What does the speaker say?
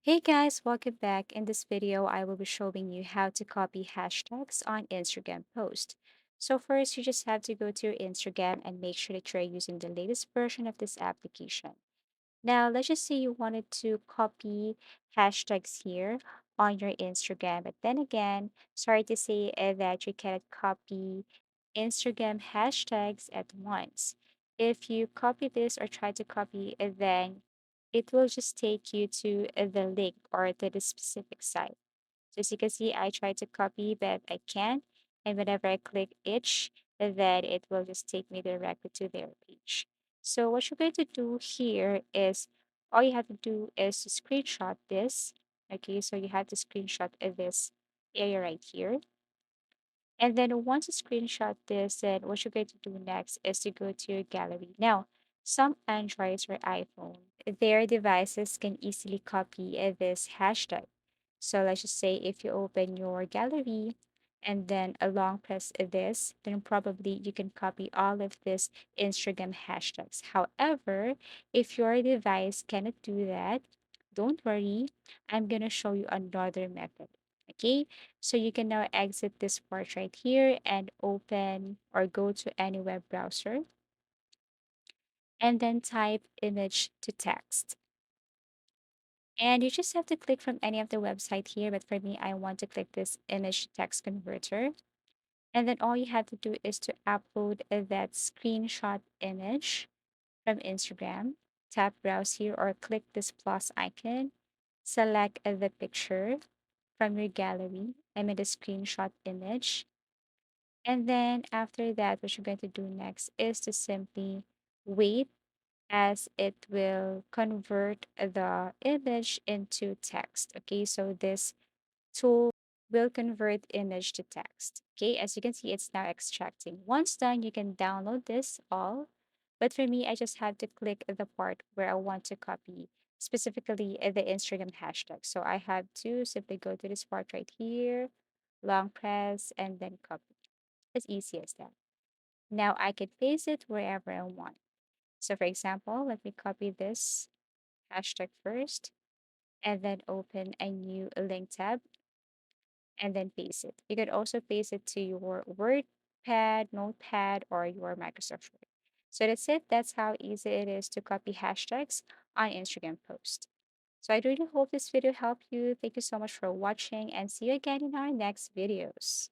Hey guys, welcome back. In this video, I will be showing you how to copy hashtags on Instagram post. So first, you just have to go to your Instagram and make sure that you're using the latest version of this application. Now, let's just say you wanted to copy hashtags here on your Instagram, but then again, sorry to say that you cannot copy Instagram hashtags at once. If you copy this or try to copy it, then it will just take you to the link or to the specific site. So as you can see, I try to copy, but I can't. And whenever I click each, then it will just take me directly to their page. So what you're going to do here is all you have to do is to screenshot this. Okay, so you have to screenshot this area right here. And then once you screenshot this, then what you're going to do next is to go to your gallery. Now, some Androids or iPhone, their devices can easily copy this hashtag. So let's just say if you open your gallery and then a long press this, then probably you can copy all of this Instagram hashtags. However, if your device cannot do that, don't worry. I'm gonna show you another method. Okay, so you can now exit this part right here and open or go to any web browser and then type image to text. And you just have to click from any of the website here. But for me, I want to click this image to text converter. And then all you have to do is to upload that screenshot image from Instagram. Tap browse here or click this plus icon. Select the picture from your gallery. I made a screenshot image. And then after that, what you're going to do next is to simply wait as it will convert the image into text. Okay, so this tool will convert image to text. Okay, as you can see, it's now extracting. Once done, you can download this all. But for me, I just have to click the part where I want to copy specifically the Instagram hashtag. So I have to simply go to this part right here, long press, and then copy. As easy as that. Now I can paste it wherever I want. So for example, let me copy this hashtag first and then open a new link tab and then paste it. You could also paste it to your Word pad, Notepad, or your Microsoft Word. So that's it. That's how easy it is to copy hashtags on Instagram post. So I really hope this video helped you. Thank you so much for watching and see you again in our next videos.